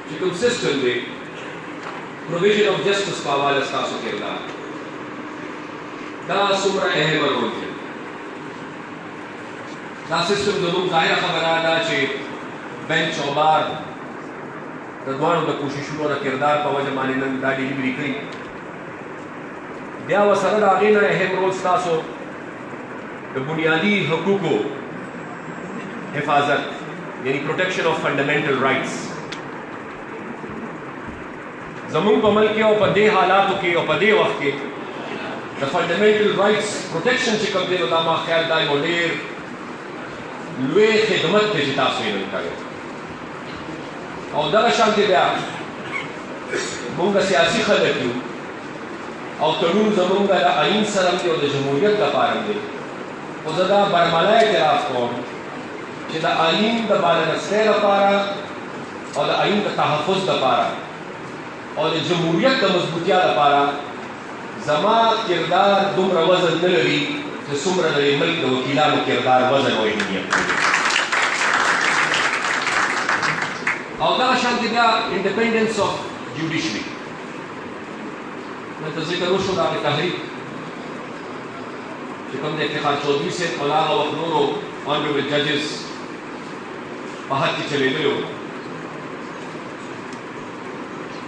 چې کوم system the provision if جسټس په حواله ستاسو کردار دا څومره اهم رول دی دا سیستم زموږ ظاهره خبره ده چې بنچ او بار د دواړو د کوششونو د کردار په وجه باندې نن دا ډیلیوري کړي بیا ورسره د هغې نه اهم رول ستاسو د بنیادي حقوقو حفاظت یعنی پروټیکشن آف فنډامنټل رایټس زمونږ په ملک کې او په دې حالاتو کې او په دې وخت کې د فنډامنټل رایټس پروټیکشن چې کوم دی نو دا ما خیال دا یو ډېر لوی خدمت دی چې تاسو یې نن کوئ او دغه شانتې بیا مونږ سیاسي خلک یو او تړون زمونږ د آئین سره دی او د جمهوریت لپاره دی خو زه دا برملا اعتراف کوم چې د آئین د بالادستۍ لپاره او د آئین د تحفظ لپاره او د جمهوریت د مضبوطیا لپاره زما کردار دومره وزن نه لري چې څومره د ملک د وکیلانو کردار وزن او اهمیت لري او دغه شانتې بیا انډیپنډنس آف جوډیشري دلته ذکر وشو د هغې تحریک چې کوم د افتخار چودھري صاحب او هغه وخت نورو آنریبل ججز په حد کې چلېدلی وو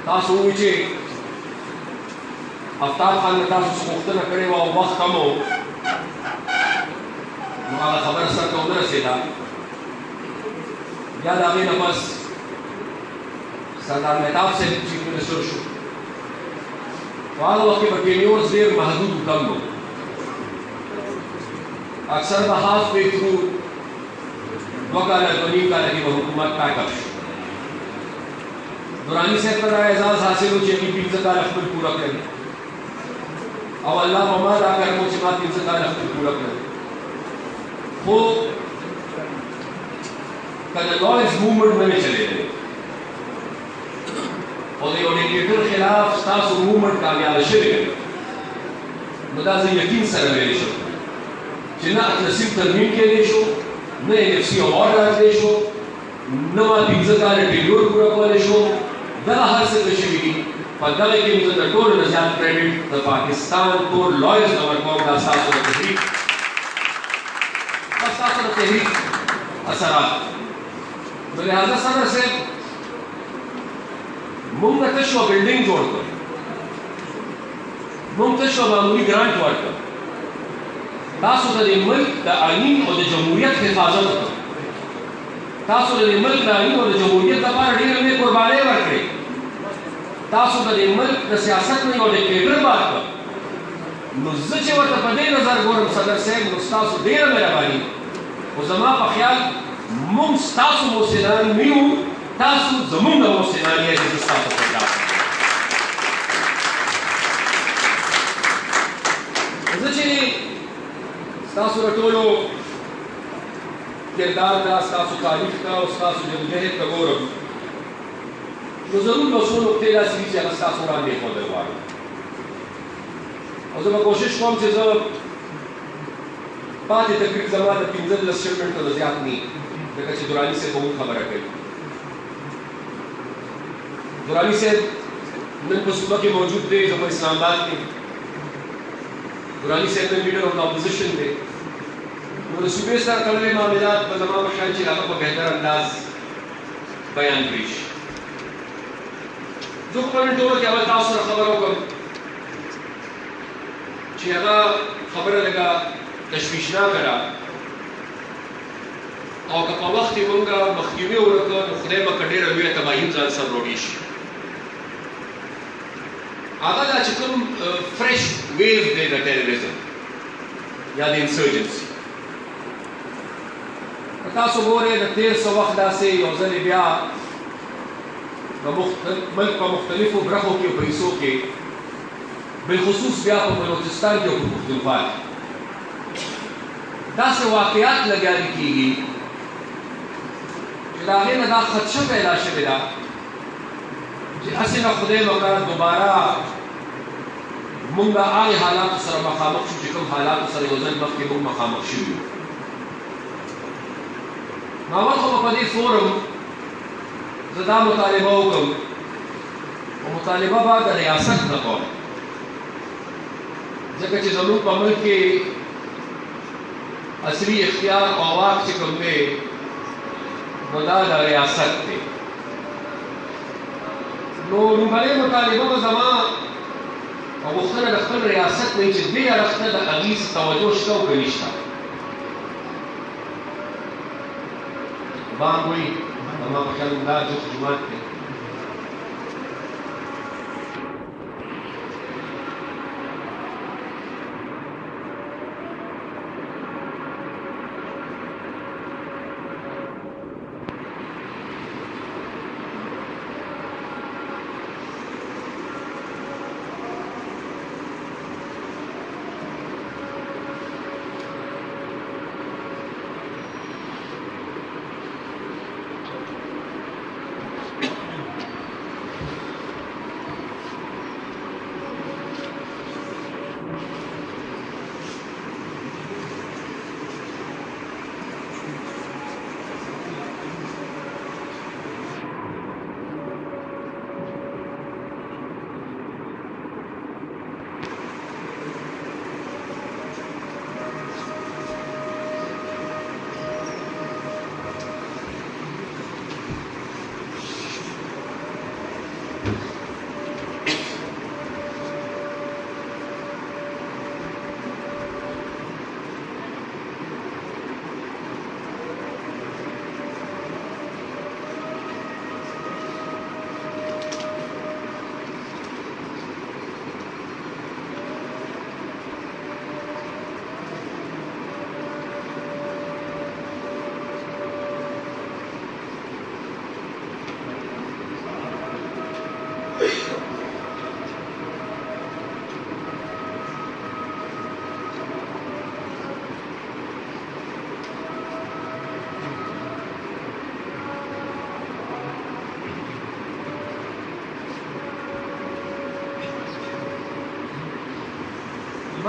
تاسو ووایئ چې افتاب خان نه تاسو څه غوښتنه کړې وه او وخت کم و نو هغه خبره سر ته ونه رسېده بیا د هغې نه پس سردار مهتاب صاحب چیف منسټر شو په هغه وخت کې به ټینیورز ډېر محدود و کم و اکثر به هاف وے تھرو 2 کاله 2.5 کاله کې به حکومت پیک اپ شو دراني صاحب ته دا اعزاز حاصل و چې هغې 15 کاله خپل پوره کړل او الله په ما دا کرم و چې ما 15 کاله خپل پوره کړل خو که د لویز موومنټ نه وي چلېدلی او د یو ډیکټیټر خلاف ستاسو موومنټ کامیابه شوې نو دا زه یقین سره ویلی شم چې نه نصیب ترمیم کېدی شو نه NFC اوارډ راتلی شو نه ما 15 کاله ټینیور پوره کولی شو دغه هر څه ته شوي دي په دغه کې زه د ټولو نه زیات کریډټ د پاکستان ټول لایرز ته ورکوم دا ستاسو د تحریک دا ستاسو د تحریک اثرات نو لهذا صدر صاحب مونږ ته تش یو بلډینګ جوړ کړ مونږ تش یو معمولي ګرانټ ورکړ تاسو ته د ملک د آئین او د جمهوریت حفاظت وکړ تاسو د ملک د آئین او د جمهوریت لپاره ډېرې لویې قربانۍ ورکړې تاسو ته د ملک د سیاست نه یو ډیکټیټر باد کړ نو زه چې ورته په دې نظر ګورم صدر صاحب نو ستاسو ډېره مهرباني خو زما په خیال مونږ ستاسو محسنان نه یو تاسو زمونږ د محسنان یې چې زه ستاسو په خلاف زه چې ستاسو د ټولو کردار ته ستاسو تاریخ ته او ستاسو جدوجهد ته ګورم نو ضرور به څو نقطې داسې وي چې هغه ستاسو وړاندې ایښودل غواړم او زه به کوشش کوم چې زه پاتې تقریب زما د 15 شل منټو نه زیات نه ځکه چې دراني صاحب به مونږ خبره کوي دراني صاحب نن په صوبه کې موجود دی زه په اسلام آباد کې دراني صاحب نن لیډر اف د اپوزیشن دی نو د صوبې سره تړلي معاملات به زما په خیال چې هغه په بهتر انداز بیان کړي شي زه خو په نن ډول کې اول تاسو سره خبره وکړم چې هغه خبره لږه تشویشناکه ده او که په وخت کې مونږ مخنیوي ورکړو نو خدای به که ډېره لویه تباهي ځان سره راوړي شي هغه دا چې کوم فرش ویو دی د ټیرریزم یا د انسرجنسي که تاسو ګورئ د تېر څه وخت داسې یو ځلې بیا د ملک په مختلفو برخو کې او په حصو کې بالخصوص بیا په بلوچستان کې او په پښتونخوا کې داسې واقعات لګیالي کېږي چې د هغې نه دا خدشه پیدا شوې ده چې هسې نه خدای وکړه دوباره مونږ د هغې حالاتو سره مخامخ شو چې کوم حالاتو سره یو ځل مخکې مونږ مخامخ شوي وو ما اول خو به په دې فورم زدا مطالبه وکړم او مطالبه به د ریاست نه کوم ځکه چې زموږ په ملک کې اصلي اختیار او واک چې کوم دی نو دا د ریاست دی نو لومړنۍ مطالبه به زما او غوښتنه د خپل ریاست نه چې دې اړخ ته د هغې توجه شته او که نشته بانګ وایي زما په خیال دا جفت جومات دی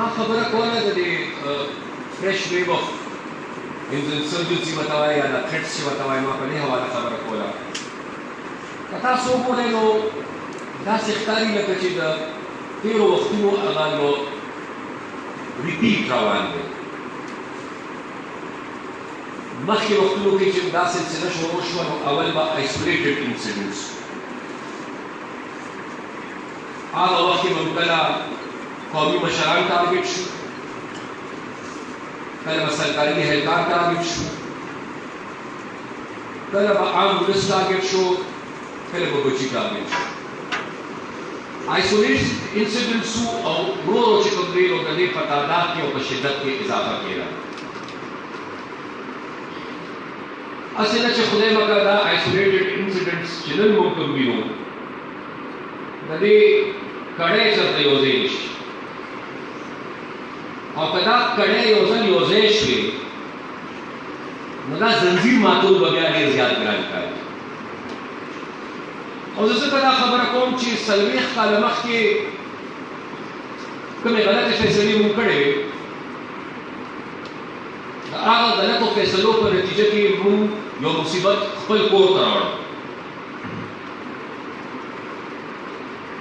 ما خبره کوله د دې فرش ویو اف انسرجنسي وتاوای یا د تھریټس چې وتاوای ما په دې حواله خبره کوله که تاسو وګورئ نو داسې ښکاري لکه چې د تېرو وختونو هغه نو ریپیټ روان دی مخکې وختونو کې چې دا سلسله شروع شوه نو اول به آیسولیټډ انسیډنټس هغه وخت کې به کله قومی مشران ټارګټ شو کله به سرکاري اهلکار ټارګټ شو کله به عام ولس ټارګټ شو کله به بچي ټارګټ شو آیسولیټ انسیډنټس او ورو چې کوم دی نو د دې په تعداد کې او په شدت کې اضافه کېده اصل چې خدای مګر دا آیسولیټډ انسیډنټس چې نن موږ کوم وینو د دې کړۍ سره یو ځای نشي او که دا کړۍ یو ځل یو ځای شوې نو دا زنځیر ماتول به بیا ډېر زیات ګران کار او زه ځکه دا خبره کوم چې څلوېښت کاله مخکې کومې غلطې فیصلې مونږ کړې وې د هغه غلطو فیصلو په نتیجه کې مونږ یو مصیبت خپل کور ته راوړ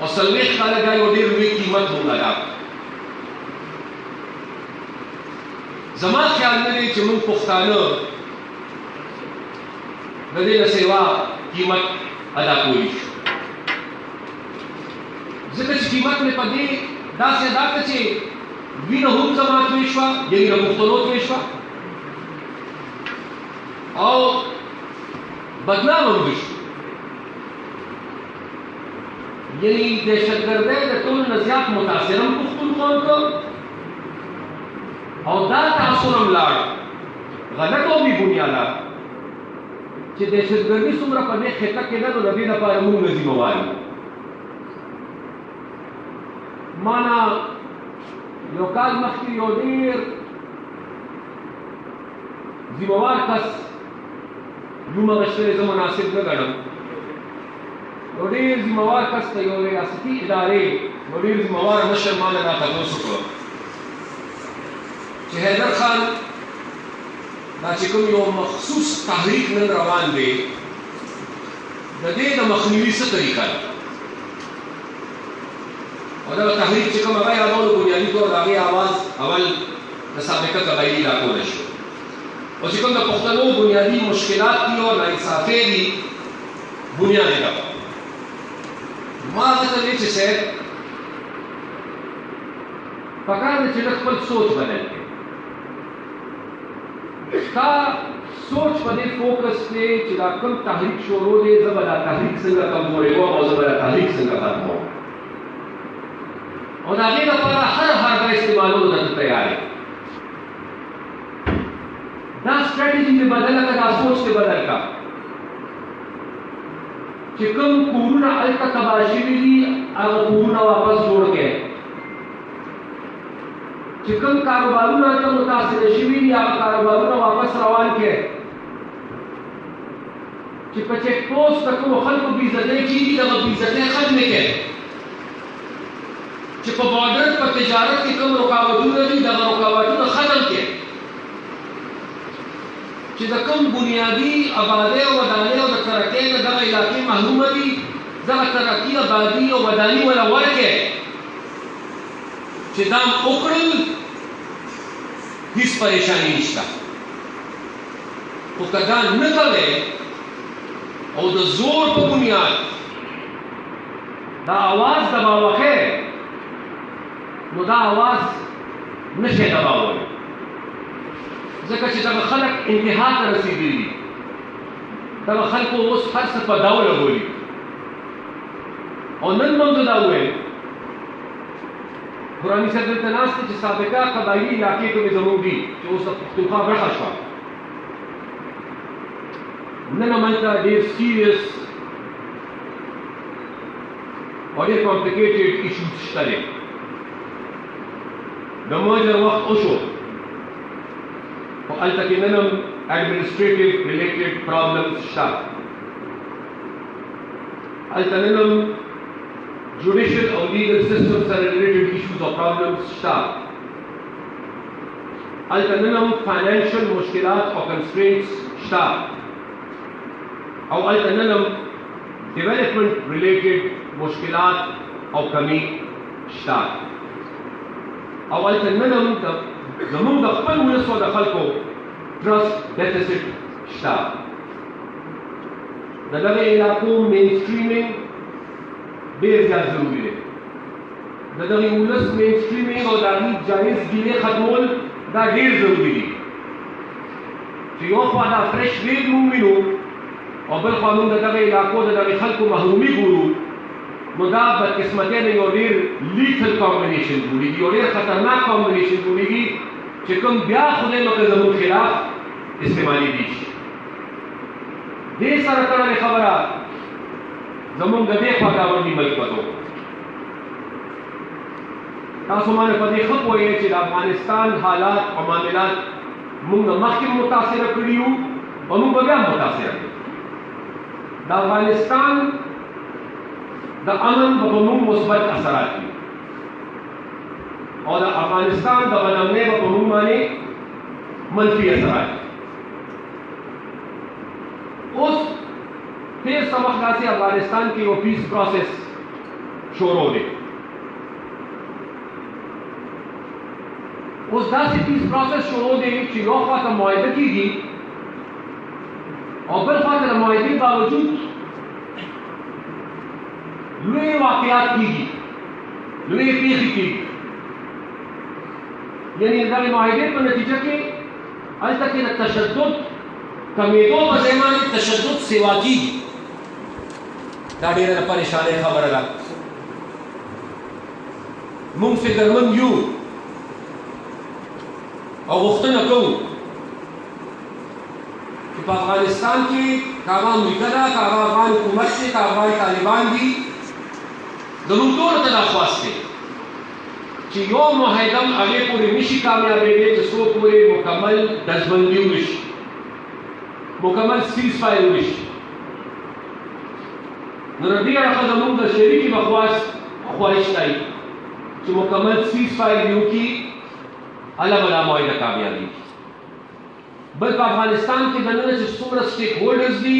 او څلوېښت کاله بیا یو ډېر لوی قیمت مونږ ادا کړ زما خیال نه دی چې مونږ پښتانه د دې نه سیوا قیمت ادا کولی شو ځکه چې قیمت مې په دې داسې ادا کړه چې وینه هم زما توی شوه یعنې د پښتنو توی شوه او بدنام هم وشو یعنې دهشتګردۍ د ټولو نه زیات متاثر هم پښتون قوم کړ او دا تاثر هم لاړ غلط او بې بنیاده چې دهشتګردي څومره په دې خطه کې ده نو د دې لپاره موږ نه ذمهوار یو ما نه یو کال مخکې یو ډېر ذمهوار کس نوم اخیستلی زه مناسب نه ګڼم یو ډېر ذمهوار کس ته یو ریاستي ادارې یو ډېر ذمهوار مشر ما نه دا تپوس وکړ چې حیدر خان دا چې کوم یو مخصوص تحریک نن روان دی د دې د مخنیوي څه طریقه ده او دا تحریک چې کوم هغه یادولو بنیادي طور د هغې اواز اول د سابقه قبایلي علاقو نه شو او چې کوم د پښتنو بنیادي مشکلات دي او ناانصافۍ دي بنیاد یې ده ما هغه ته ویل چې صاحب پکار دی چې لږ خپل سوچ بدل کړې ستا سوچ په دې فوکس دی چې دا کوم تحریک شروع دی زه به دا تحریک څنګه کمزوری کوم او زه به دا تحریک څنګه ختموم او د هغې لپاره هر حربه استعمالولو ته ته تیار یې دا سټراټیجي مې بدله کړه دا سوچ دې بدل کړه چې کوم کورونه هلته تباه شوي دي هغه کورونه واپس جوړ کړئ چې کوم کاروبارونه هلته متاثره شوي دي هغه کاروبارونه واپس روان کړئ چې په چیک پوسټ د کومو خلکو بېعزتۍ کېږي دغه بېعزتۍ ختمې کړئ چې په بارډر په تجارت کې کوم رکاوټونه دي دغه رکاوټونه ختم کړئ چې د کوم بنیادي آبادۍ او ودانۍ او د ترقۍ نه دغه علاقې محرومه دي دغه ترقي آبادي او وداني وله ورکړئ چې دا وکړل هیڅ پریشاني نشته خو که دا نه کوئ او د زور په بنیاد دا آواز دباوښئ نو دا آواز نشئ دباولی ځکه چې دغه خلک انتها ته رسېدلي دي دغه خلکو اوس هر څه په ډوله بولي او نن موږ دا وویل قرآني صاحب دلته ناست دی چې سابقه قبایلي علاقې کومې زموږ دي چې اوس د پښتونخوا برخه شوه نن هملته ډېر سیریس او ډېر کمپلیکیټډ ایشوز شته دی د مرجر وخت وشو خو هلته کې نن هم ایڈمنسټریټیو ریلیټډ پرابلمز شته هلته نن هم judicial or legal systems are related issues or problems start. Al-Tananam financial mushkilat or constraints start. Or Al-Tananam development related mushkilat or kami start. Or Al-Tananam zamung da khpal ulis wa da khalko trust deficit start. Da daghe ilaqo mainstreaming ډېر زیات ضروري دی د دغې ولس مینسټریمینګ او د هغې جایز ګیلې ختمول دا ډېر ضروري دي چې you خوا دا فرش view موږ وینو او بل خوا موږ د دغې علاقو د دغې خلکو محرومي ګورو نو دا بدقسمتۍ نه you ډېر little combination جوړېږي you ډېر خطرناک کامبینیشن جوړېږي چې کوم بیا خدای نو که زموږ خلاف استعمالېږي شي دې سره تړلې خبره زمونږ د دې خوا ګاونډي ملک وته تاسو باندې په دې ښه پوهیږئ چې د افغانستان حالات او معاملات موږ مخکې متاثره کړي وو او موږ به بیا متاثره کړي د افغانستان د امن به په موږ مثبت اثرات وي او د افغانستان د بدامنۍ به په موږ باندې منفي اثرات اوس تیر څه وخت داسې افغانستان کې یو پیس پروسس شروع دی اوس داسې پیس پروسس شروع دی چې یو خوا ته معاهده کېږي او بل خوا ته د معاهدې باوجود لوی واقعات کېږي لوی پیښې کېږي یعنې د دغې معاهدې په نتیجه کې هلته کې د تشدد کمېدو په ځای باندې تشدد سیوا کېږي دا ډېره د پریشانۍ خبره ده موږ فکرمند یو او غوښتنه کوو چې په افغانستان کې که هغه امریکا ده که هغه افغان حکومت دی که افغان طالبان دي زموږ ټولو ته دا خواست دی چې یو معاهده هم هغې پورې نشي کامیابېدی چې څو پورې مکمل ډزبندي وشي مکمل سیز فایر وشي نو د دې اړخه زموږ د شریکې بخواست خواهش دی چې مکمل سیز فایر دې وکړي هله به دا معاهده کامیابېږي بل په افغانستان کې دننه چې څومره سټیک هولډرز دي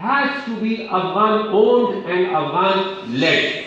has to be Afghan owned and Afghan led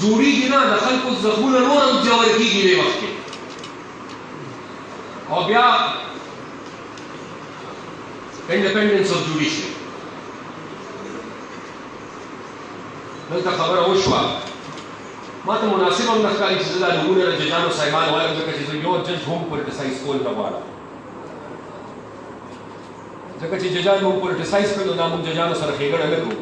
جوړیږي نه، د خلکو زخمونه نور هم ژور کېږي دې وخت کې. او بیا انډیپنډنس اف جوډیشري دلته خبره وشوه. ما ته مناسب هم نه ښکاري چې زه دا نومونه د ججانو صاحبانو وایم، ځکه چې زه یو جج هم پولیټیسایز کول نه غواړم، ځکه چې ججان هم پولیټیسایز کړي نو دا موږ ججانو سره ښېګڼه نه کوو.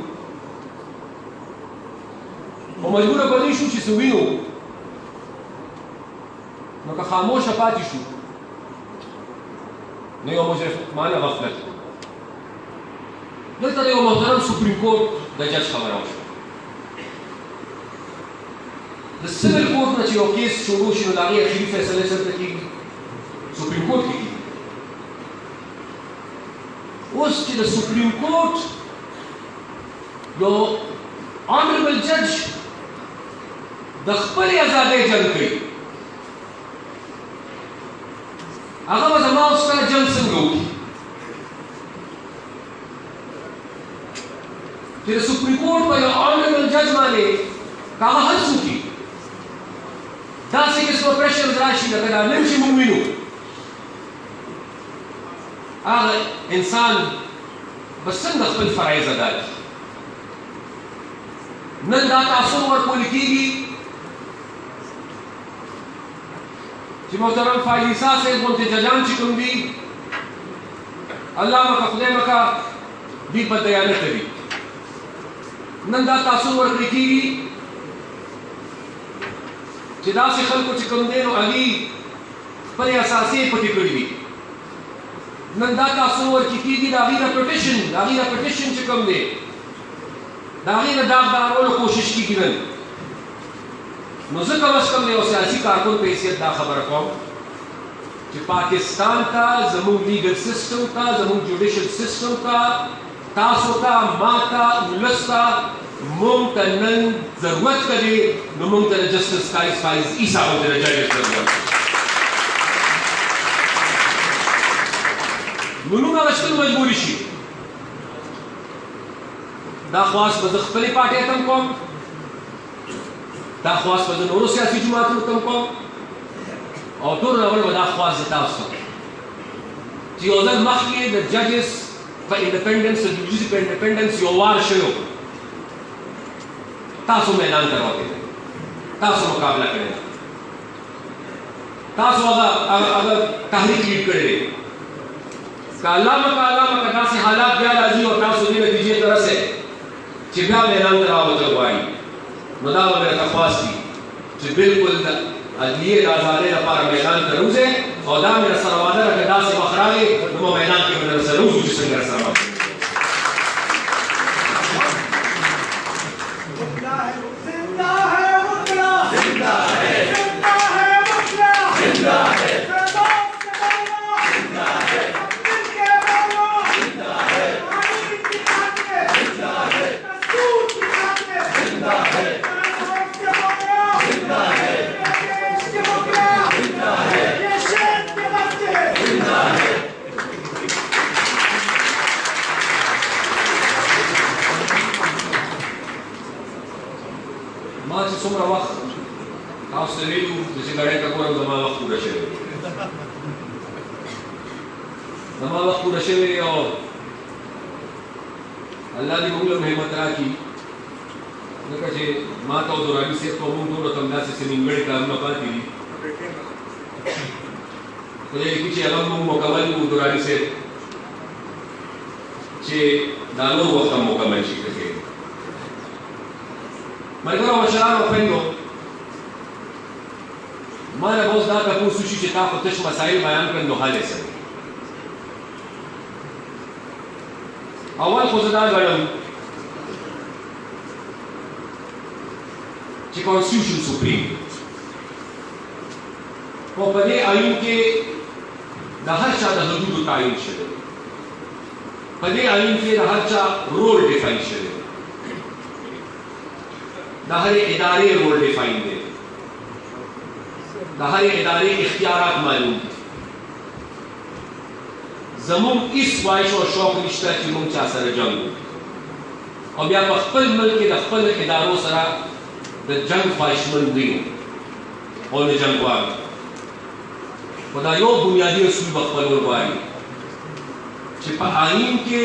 خو مجبوره به دې شو چې څه وینو، نو که خاموشه پاتې شو نو یو مجرمانه غفلت. دلته د یو محترم سپریم کورټ د جج خبره وشوه. د سیویل کورټ نه چې یو کیس شروع شي نو د هغې اخري فیصلې چېرته کېږي؟ سپریم کورټ کې کېږي. اوس چې د سپریم کورټ یو آنریبل جج د خپلې ازادۍ جنګ کوي، هغه به زما او ستا جنګ څنګه وکړي چې د سپریم کورټ په یو آنریبل جج باندې که هغه حدس وکړي، داسې قسمه پریشرز راشي لکه دا نن چې موږ وینو، هغه انسان به څنګه خپل فرایض ادا کړي. نن دا تاثر ورکول کېږي چې محترم فایز عیسی صاحب غوندې ججان چې کوم دي، الله مکه خدای مکه دوی بدیا نه کوي. نن دا تاثر ورکړل کېږي چې داسې خلکو چې کوم دی نو هغوی خپلې اساسې پټې کړي دي. نن دا تاثر ورکړل کېږي د هغوی د پټیشن چې کوم دی د هغې د داغ دارولو کوشش کېږي. نن نو زه کم از کم د یو سیاسي کارکن په حیثیت دا خبره کوم چې پاکستان ته، زموږ لیګل سسټم ته، زموږ جوډیشل سسټم ته، تاسو ته، ما ته، ولس ته، موږ ته نن ضرورت کوي، نو موږ ته د جسټس فایز عیسی غوندې د ججز ضرورت. نو موږ غوښتل مجبوري شي. دا خواست به زه خپلې پارټۍ ته هم کوم، دا خواست به زه نورو سیاسي جماعتونو ته هم کوم، او ټول اول به دا خواست زه تاسو ته چې یو ځل مخکې د ججز په انډیپنډنس، د جوډیشري په انډیپنډنس یو وار شوی، تاسو میدان ته راوتلي، تاسو مقابله کړې ده، تاسو هغه تحریک لیډ کړی دی. که الله مکه داسې حالات بیا راځي او تاسو دې نتیجې ته رسئ چې بیا میدان ته راوتل غواړي، نو دا به مې راته خواست وي چې بالکل د عدلیې د ازادۍ لپاره میدان ته راوځئ، او دا مې راسره وعده ده که داسې وخت راغی نو په میدان کې به درسره وځو چې څنګه راسره وکړو. ما چې څومره وخت تاسو ته ویلو چې سګرټ ته ګورم زما وخت پوره شوی دی، زما وخت پوره شوی دی، او الله دې موږ له همت راکړي، ځکه چې ما ته او دراني صاحب ته موږ ټولو ته همداسې څه نیمګړي کارونه پاتې دي. خدای دې کړي چې هغه موږ مکمل کړو، دراني صاحب چې دا نور وخت هم مکمل شي. ملګرو او مشرانو او خویندو، ما نه به اوس دا تپوس وشي چې تا خو تش مسایل بیان کړل نو حل یې څه دی. اول خو زه دا ګڼم چې کانسټیټیوشن سپریم خو په دې آیین کې د هر چا د حدودو تعیین شوی دی، په دې آیین کې د هر چا رول ډیفاین شوی دی، د هرې ادارې رول ډیفاین دی، د هرې ادارې اختیارات معلوم دي. زموږ هیڅ خواهش او شوق نشته چې موږ چا سره جنګ وکړو، او بیا په خپل ملک کې د خپل ادارو سره د جنگ خواهشمند دی او د جنگ غواړي، خو دا یو بنیادي اصول به خپلول غواړي چې په آئین کې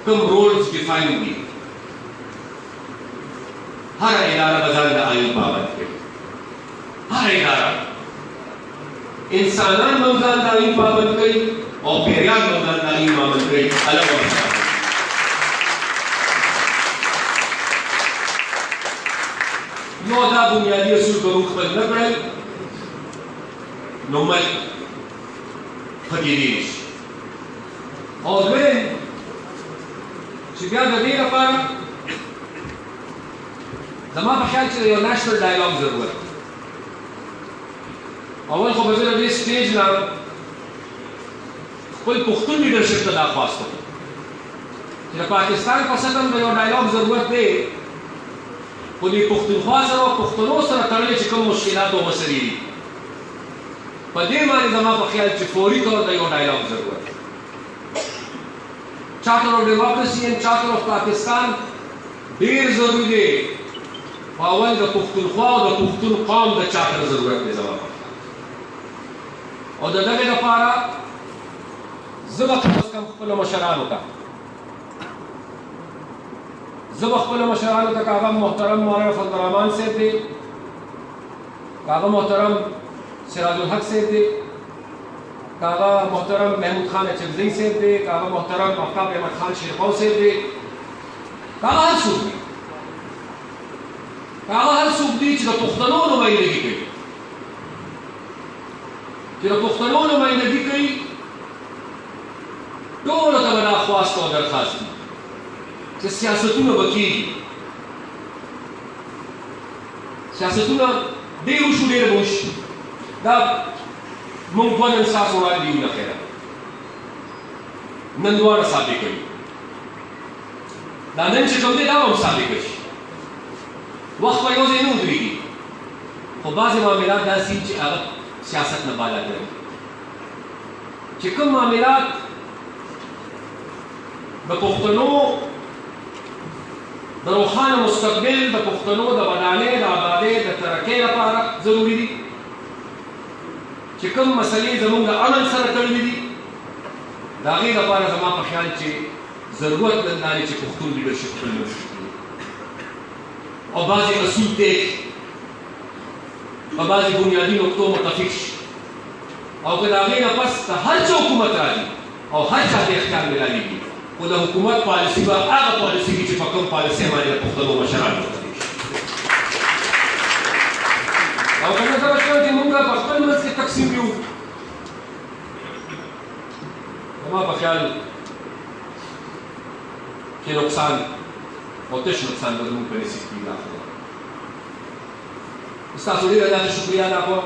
کوم رولز ډیفاین دي. هر اداره به ځان د آئین پابند کوي، هر اداره انسانان به ځان د آئین پابند کوي او پیریان به ځان د آئین پابند کوي. الله وکړه نو دا بنیادي اصول که موږ خپل نه کړل نو ملک ختمېدی شي. او دویم چې بیا د دې لپاره زما په خیال چې یو نېشنل ډایلاګ ضرورت. اول خو به زه د دې سټیج نه خپل پښتون لیډرشپ ته دا خواست کوم چې د پاکستان په سطح د یو ډایلاګ ضرورت دی، خو دې پښتونخوا سره او پښتنو سره تړلې چې کوم مشکلات او مسلې دي په دې باندې زما په خیال چې فوري طور د یو ډایلاګ ضرورت. چارټر آف ډیموکراسي اینڈ چارټر آف پاکستان ډېر ضروري دی. په اول د پښتونخوا او د پښتون قوم د چارټر ضرورت دی زما په خیال. او د دغې لپاره زه به کم از کم خپلو مشرانو ته هغه محترم مولانا فضل الرحمان صاحب دی، هغه محترم سراج الحق صاحب دی، هغه محترم محمود خان اچکزئی صاحب دی، هغه محترم آفتاب احمد خان شیرخوا صاحب دی، هغه هر څوک دی چې د پښتنو نمایندګي کوي، ټولو ته به دا خواست او درخواست دي چې سیاستونه به کېږي. سیاستونه ډېر وشو، ډېر به وشي. دا موږ دوه نن ستاسو وړاندې یو. له خیره نن دواړه ثابت کوي، دا نن چې کوم دی دا هم ثابت کوي. وخت به یو ځای نه ودرېږي، خو بعضې معاملات داسې دي چې هغه سیاست نه بالا کوي. چې کوم معاملات د پښتنو د روښانه مستقبل، د پښتنو د ودانۍ، د آبادۍ، د ترقۍ لپاره ضروري دي، چې کوم مسلې زموږ د امن سره تړلې دي، د هغې لپاره زما په خیال چې ضرورت نن دا دی چې پښتون لیډرشپ خپل مشرف کړي او بعضې اصول طی کړي، په بعضې بنیادي نقطو متفق شي، او که د هغې نه پس د هر چا حکومت راځي او هر چا ته اختیار میلالیږي، خو د حکومت پالیسي به هغه پالیسي وي چې په کوم پالیسۍ باندې د پښتنو مشران متفق شي. او که نه دغه شیان چې موږ په خپل منځ کې تقسیم یو، زما په خیال کې نقصان او تش نقصان به زموږ په نصیب کېږي. ستاسو ډېره زیاته شکریه ادا کوم.